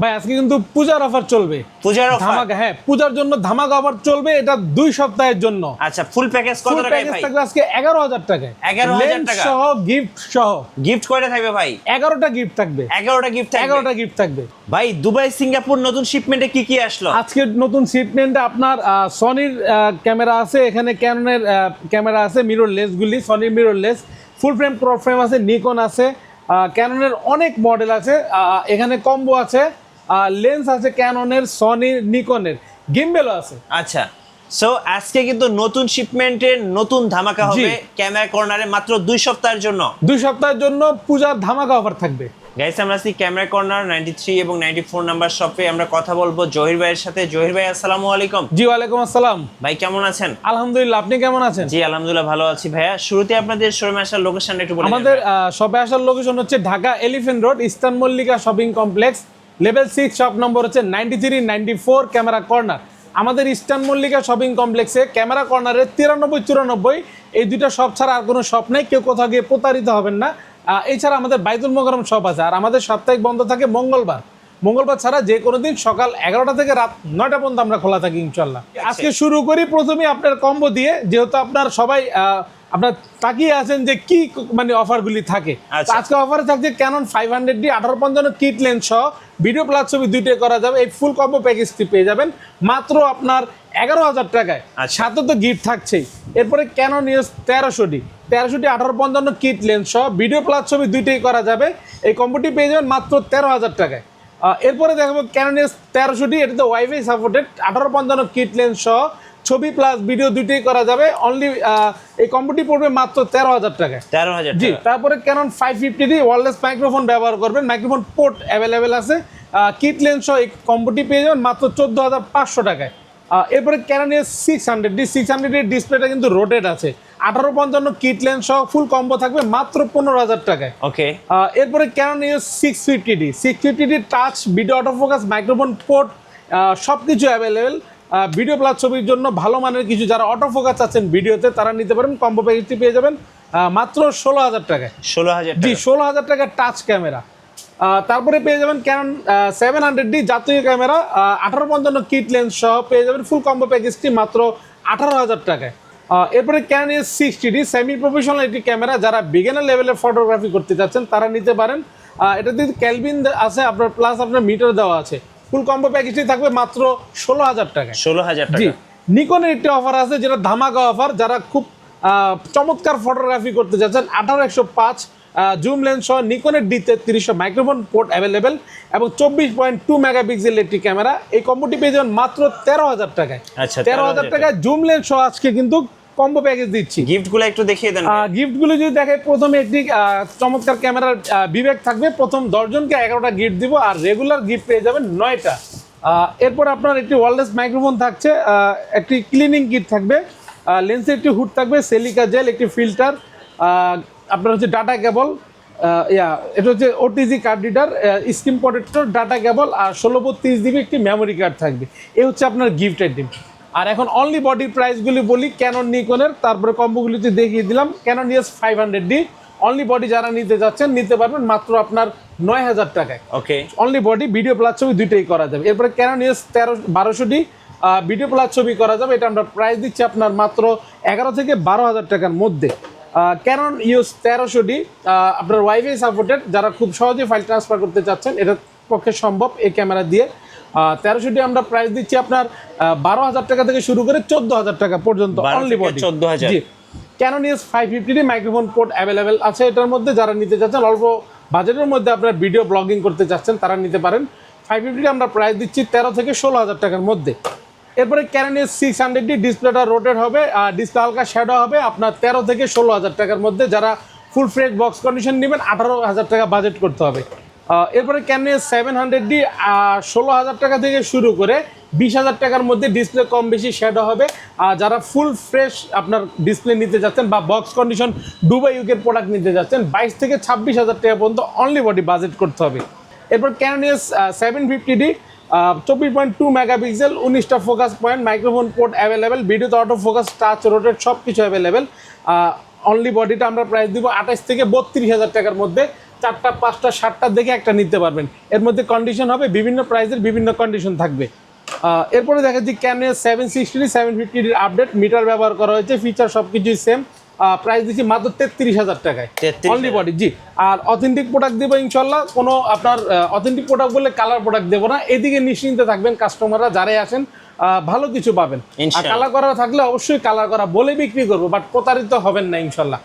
ভাই আজকে কিন্তু পূজার অফার চলবে। পূজার অফার? ধামাকা, হ্যাঁ পূজার জন্য ধামাকা অফার চলবে, এটা 2 সপ্তাহের জন্য। আচ্ছা, ফুল প্যাকেজ কত টাকায় ভাই? থাকবে আজকে 11000 টাকায়। 11000 টাকা সহ গিফট সহ। গিফট কয়টা থাকবে ভাই? 11টা গিফট থাকবে। 11টা গিফট থাকবে। 11টা গিফট থাকবে ভাই দুবাই সিঙ্গাপুর নতুন শিপমেন্টে কি কি আসলো? আজকে নতুন শিপমেন্টে আপনার সনির ক্যামেরা আছে, এখানে ক্যাননের ক্যামেরা আছে, মিরর লেসগুলি সনির mirrorless, full frame crop frame আছে, নিকন আছে, ক্যাননের অনেক মডেল আছে, এখানে কম্বো আছে, লেন্স আছে ক্যাননের, সনির, নিকনের, গিম্বেলও আছে। আচ্ছা, সো আজকে কিন্তু নতুন শিপমেন্টের নতুন ধামাকা হবে ক্যামেরা কর্নারে মাত্র 2 সপ্তাহের জন্য। 2 সপ্তাহের জন্য পূজার ধামাকা অফার থাকবে। গাইস, আমরা আছি ক্যামেরা কর্নার 93 এবং 94 নাম্বার শপে। আমরা কথা বলবো জহির ভাইয়ের সাথে। জহির ভাই আসসালামু আলাইকুম। জি ওয়ালাইকুম আসসালাম। ভাই কেমন আছেন? আলহামদুলিল্লাহ, আপনি কেমন আছেন? জি আলহামদুলিল্লাহ ভালো আছি ভাইয়া। শুরুতে আপনাদের শোরুমে আসার লোকেশনটা একটু বলে দিন। আমাদের শপে আসার লোকেশন হচ্ছে Dhaka elephant road, eastern Mallika shopping complex, level 6, shop number হচ্ছে 93 94 ক্যামেরা কর্নার। আমাদের ইস্টার্ন মল্লিকা শপিং কমপ্লেক্সে ক্যামেরা কর্নারে 93 94 এই দুইটা শপ ছাড়া আর কোনো শপ নেই, কেউ কোথাও গিয়ে প্রতারিত হবেন না। এছাড়া আমাদের বাইতুল মোকাররম শপ আছে, আর আমাদের সাপ্তাহিক বন্ধ থাকে মঙ্গলবার ছাড়া যে কোনো দিন সকাল 11টা থেকে রাত 9টা পর্যন্ত আমরা খোলা থাকি ইনশাল্লাহ। আজকে শুরু করি প্রথমে আপনার কম্বো দিয়ে, যেহেতু আপনার সবাই আপনার তাকিয়ে আছেন যে কি মানে অফারগুলি থাকে। আজকে অফারে থাকছে ক্যানন 500D 1855 কিট লেন্স সহ ভিডিও প্লাস ছবি দুইটাই করা যাবে। এই ফুল কম্বো প্যাকেজটি পেয়ে যাবেন মাত্র আপনার 11000 টাকায়। সাথে তো গিফট থাকছেই। এরপরে Canon EOS 1300D 1855 kit lens সহ ভিডিও প্লাস ছবি দুইটাই করা যাবে। এই কম্বোটি পেয়ে যাবেন মাত্র 13000 টাকায়। এরপরে দেখাবো ক্যানন EOS 1300D, এটাতে ওয়াইফাই সাপোর্টেড 1855 কিট লেন্স সহ ছবি প্লাস ভিডিও দুইটাই করা যাবে। অনলি এই কম্বোটি পড়বে মাত্র 13000 টাকায়। 13000 জি। তারপরে ক্যানন 550D ওয়্যারলেস মাইক্রোফোন ব্যবহার করবেন, মাইক্রোফোন পোর্ট অ্যাভেলেবেল আছে, কিট লেন্স সহ এই কম্বোটি পেয়ে যাবেন মাত্র 14500 টাকায়। এরপরে ক্যানন EOS 600D 600D ডিসপ্লেটা কিন্তু রোটেট আছে, 1855 কিট লেন্স সহ ফুল কম্বো থাকবে মাত্র 15000 টাকায়। ওকে। এরপরে Canon EOS 650D touch video autofocus microphone port সব কিছু অ্যাভেলেবেল। ভিডিও প্লাস ছবির জন্য ভালো মানের কিছু যারা অটোফোকাস আছেন ভিডিওতে তারা নিতে পারেন। কম্বো প্যাকেজটি পেয়ে যাবেন মাত্র 16000 টাকায়। 16000 জি, 16000 টাকার টাচ ক্যামেরা। তারপরে পেয়ে যাবেন ক্যানন 700D জাতীয় ক্যামেরা 1855 কিট লেন্স সহ পেয়ে যাবেন ফুল কম্বো প্যাকেজটি মাত্র 18000 টাকায়। এরপরে Canon EOS 60D semi professional একটি ক্যামেরা, যারা বিগিনার লেভেলের ফটোগ্রাফি করতে চাচ্ছেন তারা নিতে পারেন। এটাতে ক্যালভিন আছে আপনার, প্লাস আপনার মিটার দেওয়া আছে। ফুল কম্বো প্যাকেজটি থাকবে মাত্র 16000 টাকায়। 16000 টাকা। জি। নিকনের একটি অফার আছে যেটা ধামাকা অফার, যারা খুব চমৎকার ফটোগ্রাফি করতে চাচ্ছেন 18-105 জুম লেন্স সহ নিকনের D3300 মাইক্রোফোন পোর্ট অ্যাভেলেবেল এবং 24.2 মেগাপিক্সেল একটি ক্যামেরা। এই কম্বোটি পেয়ে যাবেন মাত্র 13000 টাকায়। আচ্ছা, 13000 টাকায় জুম লেন্স সহ আজকে কিন্তু কম্বো প্যাকেজ দিচ্ছি। গিফটগুলো একটু দেখিয়ে দেন। গিফটগুলো যদি দেখে, প্রথমে একটি চমৎকার ক্যামেরার বিবেক থাকবে, প্রথম 10 জনকে 11টা গিফট দিব, আর রেগুলার গিফট পেয়ে যাবেন 9টা। এরপর আপনার একটি ওয়্যারলেস মাইক্রোফোন থাকছে, একটি ক্লিনিং কিট থাকবে, লেন্সের একটি হুড থাকবে, সিলিকা জেল, একটি ফিল্টার, আপনার হচ্ছে ডাটা কেবল, এটা হচ্ছে OTG card reader, screen protector, data cable, আর 1632GB একটি মেমোরি কার্ড থাকবে। এই হচ্ছে আপনার গিফট আইটেম। আর এখন অনলি বডির প্রাইসগুলি বলি ক্যানন নিকনের, তারপরে কম্বোগুলিতে দেখিয়ে দিলাম। Canon EOS 500D only body যারা নিতে যাচ্ছেন নিতে পারবেন মাত্র আপনার 9000 টাকায়। ওকে। অনলি বডি ভিডিও প্লাস ছবি দুইটাই করা যাবে। এরপরে Canon EOS 1200D video plus ছবি করা যাবে, এটা আমরা প্রাইস দিচ্ছি আপনার মাত্র 11 থেকে 12000 টাকার মধ্যে। ক্যানন EOS 1300D আপনার ওয়াইফাই সাপোর্টেড, যারা খুব সহজে ফাইল ট্রান্সফার করতে চাচ্ছেন এটার পক্ষে সম্ভব এই ক্যামেরা দিয়ে। 1300D আমরা প্রাইস দিচ্ছি আপনার 12000 টাকা থেকে শুরু করে 14000 টাকা পর্যন্ত অনলি বডি। 14000। জি। Canon EOS 550D microphone port available আছে এটার মধ্যে, যারা নিতে চাচ্ছেন অল্প বাজেটের মধ্যে আপনার ভিডিও ব্লগিং করতে চাচ্ছেন তারা নিতে পারেন। 550D আমরা প্রাইস দিচ্ছি 13 থেকে 16000 টাকার মধ্যে। এরপরে ক্যানন EOS 600D ডিসপ্লেটা রোটেট হবে, আর ডিসপ্লে হালকা শ্যাডো হবে, আপনার 13 থেকে 16000 টাকার মধ্যে। যারা ফুল ফ্রেশ বক্স কন্ডিশন নেবেন 18000 টাকা বাজেট করতে হবে। এরপরে ক্যানন EOS 700D 16000 টাকা থেকে শুরু করে 20000 টাকার মধ্যে ডিসপ্লে কম বেশি শ্যাডো হবে। আর যারা ফুল ফ্রেশ আপনার ডিসপ্লে নিতে যাচ্ছেন বা বক্স কন্ডিশন দুবাই ইউকের প্রোডাক্ট নিতে যাচ্ছেন 22 থেকে 26000 টাকা পর্যন্ত অনলি বডি বাজেট করতে হবে। এরপর ক্যানন EOS 750D 24.2 মেগাপিক্সেল, 19টা focus point, microphone port available, ভিডিওতে অটো ফোকাস, টাচ, রোটেট সব কিছু অ্যাভেলেবেল। অনলি বডিটা আমরা প্রাইস দিব 28 থেকে 32000 টাকার মধ্যে। 4টা 5টা 7টা দেখে একটা নিতে পারবেন। এর মধ্যে কন্ডিশন হবে, বিভিন্ন প্রাইসের বিভিন্ন কন্ডিশন থাকবে। এরপরে দেখা যাচ্ছে ক্যানোন 760 750 আপডেট, মিটার ব্যবহার করা হয়েছে, ফিচার সবকিছুই সেম। প্রাইস দিচ্ছি মাত্র 33,000 টাকায়, 33,000 অনলি বডি। জি, আর অথেন্টিক প্রোডাক্ট দেবো ইনশাল্লাহ। কোনো আপনার অথেন্টিক প্রোডাক্ট বললে কালার প্রোডাক্ট দেবো না, এদিকে নিশ্চিন্তে থাকবেন। কাস্টমাররা যারাই আসেন ভালো কিছু পাবেন। আর ইনশাআল্লাহ। কালার করা থাকলে অবশ্যই কালার করা বলে বিক্রি করবো, বাট প্রতারিত হবেন না ইনশাল্লাহ।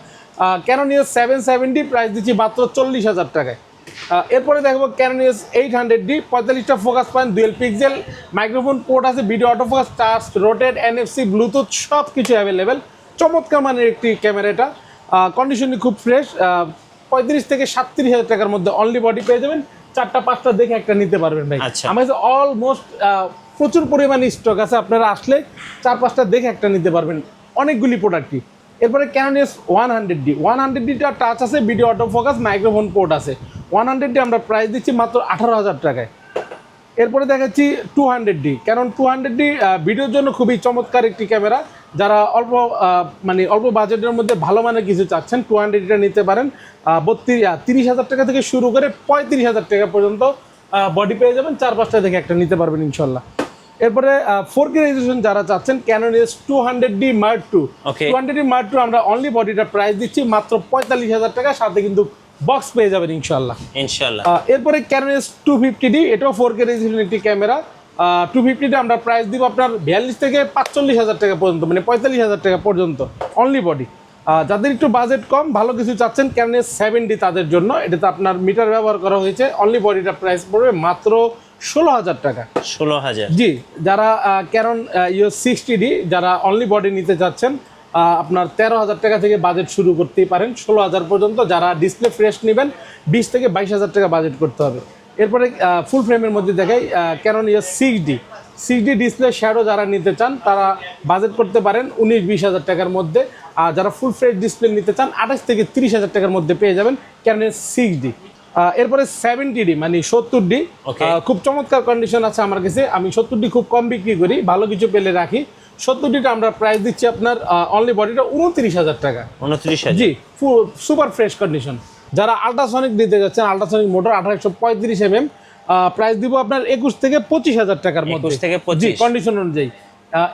ক্যানোন EOS 770 প্রাইস দিচ্ছি মাত্র 40,000 টাকায়। এরপরে দেখবো ক্যানোন EOS 800D, 45টা focus point, dual pixel, microphone port আছে, video autofocus, touch, rotate, NFC, Bluetooth সব কিছু অ্যাভেলেবেল। চমৎকার মানের একটি ক্যামেরা এটা, কন্ডিশনই খুব ফ্রেশ। 35 থেকে 37,000 টাকার মধ্যে অনলি বডি পেয়ে যাবেন। 4টা 5টা দেখে একটা নিতে পারবেন ভাই। আচ্ছা। আমার কাছে অলমোস্ট প্রচুর পরিমাণে স্টক আছে, আপনারা আসলে 4-5টা দেখে একটা নিতে পারবেন, অনেকগুলি প্রোডাক্টই। এরপরে ক্যানোন EOS 100D, 100Dটা টাচ আছে, video auto focus, microphone port আছে। 100D আমরা প্রাইস দিচ্ছি মাত্র 18,000 টাকায়। এরপরে দেখাচ্ছি 200D, কারণ 200D ভিডিওর জন্য খুবই চমৎকার একটি ক্যামেরা। যারা অল্প বাজেটের মধ্যে ভালো মানের কিছু চাচ্ছেন, 200Dটা নিতে পারেন। 30,000 টাকা থেকে শুরু করে 35,000 টাকা পর্যন্ত বডি পেয়ে যাবেন। 4-5টা দেখে একটা নিতে পারবেন ইনশাল্লাহ। এরপরে 4K রেজলিউশন যারা চাচ্ছেন, Canon EOS 200D Mark II, 200D Mark II আমরা অনলি বডিটা প্রাইস দিচ্ছি মাত্র 45,000 টাকা, সাথে কিন্তু বক্স পেয়ে যাবেন ইনশাল্লাহ। এরপরে ক্যানোন EOS 250D, এটাও 4K রেজলিউশন একটি ক্যামেরা। 250টা আমরা প্রাইস দিব আপনার 42 থেকে 45,000 টাকা পর্যন্ত, মানে 45,000 টাকা পর্যন্ত অনলি বডি। যাদের একটু বাজেট কম, ভালো কিছু চাচ্ছেন, ক্যানোন EOS 7D তাদের জন্য। এটাতে আপনার মিটার ব্যবহার করা হয়েছে, অনলি বডিটা প্রাইস পড়বে মাত্র 16,000 টাকা। 16,000। জি, যারা ক্যানোন EOS 60D যারা অনলি বডি নিতে চাচ্ছেন, আপনার 13,000 টাকা থেকে বাজেট শুরু করতেই পারেন, 16,000 পর্যন্ত। যারা ডিসপ্লে ফ্রেশ নেবেন 20 থেকে 22,000 টাকা বাজেট করতে হবে। এরপরে ফুল ফ্রেমের মধ্যে দেখাই Canon EOS 6D display shadow যারা নিতে চান তারা বাজেট করতে পারেন 19-20,000 টাকার মধ্যে। আর যারা ফুল ফ্রেশ ডিসপ্লে নিতে চান 28 থেকে 30,000 টাকার মধ্যে পেয়ে যাবেন ক্যানোন EOS 6D। এরপরে 70D মানে 70D, খুব চমৎকার কন্ডিশন আছে আমার কাছে। আমি 70D খুব কম বিক্রি করি, ভালো কিছু পেলে রাখি। 70Dটা আমরা প্রাইস দিচ্ছি আপনার অনলি বডিটা 29,000 টাকা। 29,000। জি, সুপার ফ্রেশ কন্ডিশন। যারা আল্ট্রাসনিক নিতে যাচ্ছেন, আল্ট্রাসনিক মোটর 1835 mm, প্রাইস দিব আপনার 21 থেকে 25,000 টাকার মধ্যে। 21 থেকে 25। জি, কন্ডিশন অনুযায়ী।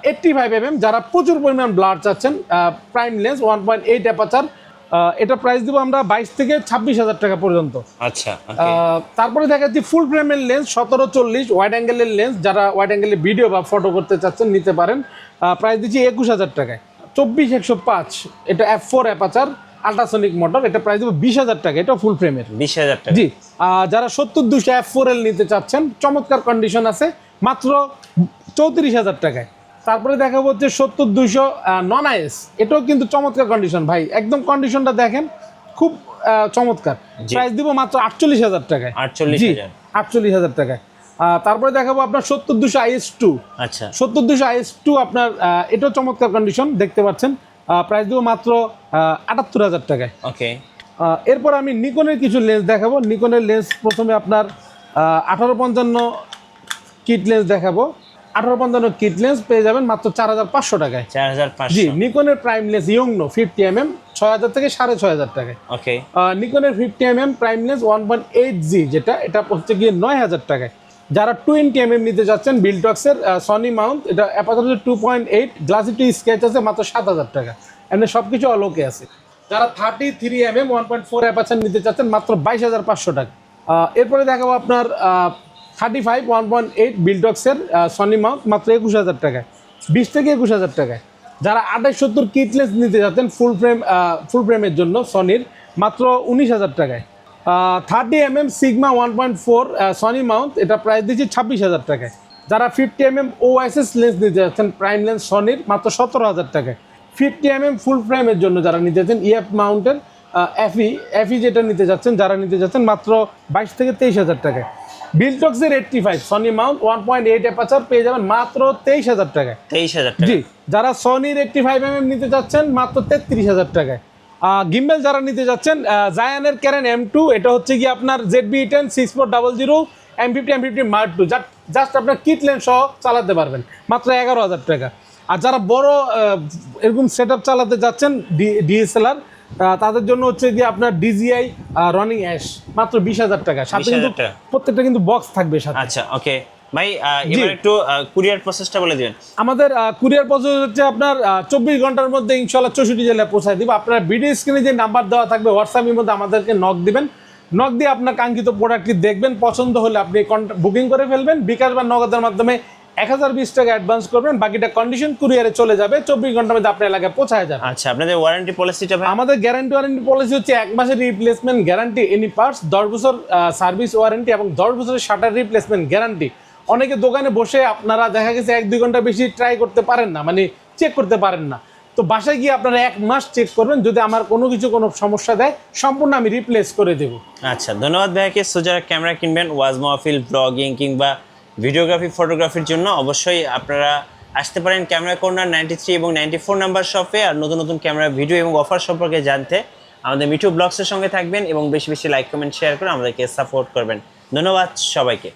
85 mm যারা প্রচুর পরিমাণ ব্লার চাচ্ছেন, প্রাইম লেন্স 1.8 অ্যাপাচার, এটা প্রাইস দিব আমরা 22 থেকে 26,000 টাকা পর্যন্ত। আচ্ছা। তারপরে দেখাচ্ছি ফুল ফ্রেমের লেন্স 1740 ওয়াইড অ্যাঙ্গেলের লেন্স, যারা ওয়াইড অ্যাঙ্গেলের ভিডিও বা ফটো করতে চাচ্ছেন নিতে পারেন। প্রাইস দিচ্ছি 21,000 টাকায়। 24-105 এটা f4 অ্যাপাচার আল্ট্রাসনিক মোটর, এটা প্রাইস দেবো 20,000 টাকা, এটা ফুল ফ্রেমের 20,000 টাকা। জি, যারা 70-200 f4L নিতে চাচ্ছেন, চমৎকার কন্ডিশন আছে, মাত্র 34,000 টাকায়। তারপরে দেখাবো হচ্ছে 70-200 নন আইএস, এটাও কিন্তু চমৎকার কন্ডিশন ভাই, একদম কন্ডিশনটা দেখেন, খুব চমৎকার। প্রাইস দিব মাত্র 48,000 টাকায়। 48,000 টাকায়। তারপরে দেখাবো আপনার 70-200 IS2। আচ্ছা, 70-200 IS2 আপনার এটাও চমৎকার কন্ডিশন, দেখতে পাচ্ছেন। প্রাইস দিব মাত্র 78,000 টাকায়। ওকে। এরপর আমি নিকনের কিছু লেন্স দেখাবো। নিকনের লেন্স প্রথমে আপনার 1855 কিট লেন্স দেখাবো। 1855 কিট লেন্স পেয়ে যাবেন মাত্র 4,500 টাকায়। 4,500। জি, নিকনের প্রাইম লেন্স ইয়ংনো 50 mm 6,000 থেকে 6,500 টাকায়। ওকে। নিকনের 50 mm প্রাইম লেন্স 1.8G যেটা, এটা হচ্ছে গিয়ে 9,000 টাকায়। যারা 20 mm নিতে যাচ্ছেন বিলটক্সের সনি মাউন্ট, এটা অ্যাপাচার 2.8, গ্লাসি টু স্কেচ আছে মাত্র 7,000 টাকা। এমনি সব কিছু অলোকে আছে। যারা 33 mm 1.4 অ্যাপাচার নিতে চাচ্ছেন মাত্র 22,500 টাকা। এরপরে দেখাবো আপনার 35 1.8 বিলটক্সের সনি মাউন্ট মাত্র 21,000 টাকায়, 20 থেকে 21,000 টাকায়। যারা 2870 কিট লেন্স নিতে যাচ্ছেন ফুল ফ্রেমের জন্য সনির, মাত্র 19,000 টাকায়। 30 mm সিগমা 1.4 সনি মাউন্ট, এটা প্রাইস দিচ্ছি 26,000 টাকায়। যারা 50 mm OIS লেন্স নিতে যাচ্ছেন প্রাইম লেন্স সনির, মাত্র 17,000 টাকায়। 50 mm ফুল ফ্রেমের জন্য যারা নিতে যাচ্ছেন EF মাউন্টের FE যেটা নিতে যাচ্ছেন, যারা নিতে যাচ্ছেন মাত্র 22 থেকে 23,000 টাকায়। বিলটক্সের 85 সনি মাউন্ট 1.8 অ্যাপাচার পেয়ে যাবেন মাত্র 23,000 টাকায়। 23,000 টাকা। জি, যারা সনির 85 mm নিতে যাচ্ছেন মাত্র 33,000 টাকায়। গিম্বেল যারা নিতে যাচ্ছেন, জায়ানের ক্যারেন M2, এটা হচ্ছে কি আপনার ZB-10 6400 M50 Mark II, just আপনার কিট লেন্স সহ চালাতে পারবেন মাত্র 11,000 টাকা। আর যারা বড় এরকম সেট আপ চালাতে যাচ্ছেন DSLR, তাদের জন্য হচ্ছে যে আপনার ডিজিআই রানিং অ্যাশ মাত্র 20,000 টাকা, সাথে কিন্তু 20,000 টাকা। প্রত্যেকটা কিন্তু বক্স থাকবে সাথে। আচ্ছা ওকে ভাই, এবার একটু কুরিয়ার প্রসেসটা বলে দিবেন। আমাদের কুরিয়ার প্রসেস হচ্ছে আপনার 24 ঘন্টার মধ্যে ইনশাল্লাহ 64 জেলায় পৌঁছায় দিব। আপনার ভিডিও স্ক্রিনে যে নাম্বার দেওয়া থাকবে হোয়াটসঅ্যাপের মধ্যে আমাদেরকে নক দিবেন, নক দিয়ে আপনার কাঙ্ক্ষিত প্রোডাক্টটি দেখবেন, পছন্দ হলে আপনি বুকিং করে ফেলবেন, বিকাশ বা নগদের মাধ্যমে 1020 টাকা অ্যাডভান্স করবেন, বাকিটা কন্ডিশন কুরিয়ারে চলে যাবে, 24 ঘন্টার মধ্যে আপনার এলাকায় পৌঁছায় যাবে। আচ্ছা, আপনাদের ওয়ারেন্টি পলিসিটা ভাই? আমাদের গ্যারান্টি ওয়ারেন্টি পলিসি হচ্ছে 1 মাসের রিপ্লেসমেন্ট গ্যারান্টি এনি পার্টস, 10 বছর সার্ভিস ওয়ারেন্টি এবং 10 বছরের শাটার রিপ্লেসমেন্ট গ্যারান্টি। অনেকে দোকানে বসে আপনারা দেখা গেছে 1-2 ঘন্টা বেশি ট্রাই করতে পারেন না, মানে চেক করতে পারেন না, তো বাসায় গিয়ে আপনারা 1 মাস চেক করবেন, যদি আমার কোনো সমস্যা দেয় সম্পূর্ণ আমি রিপ্লেস করে দেব। আচ্ছা, ধন্যবাদ ভাইকে। সো যারা ক্যামেরা কিনবেন ওয়াজ মাহফিল, ব্লগিং কিংবা ভিডিওগ্রাফি, ফটোগ্রাফির জন্য অবশ্যই আপনারা আসতে পারেন ক্যামেরা কর্নার 93 এবং 94 নাম্বার শপে। আর নতুন নতুন ক্যামেরা ভিডিও এবং অফার সম্পর্কে জানতে আমাদের মিঠু ব্লগসের সঙ্গে থাকবেন এবং বেশি বেশি লাইক কমেন্ট শেয়ার করে আমাদেরকে সাপোর্ট করবেন। ধন্যবাদ সবাইকে।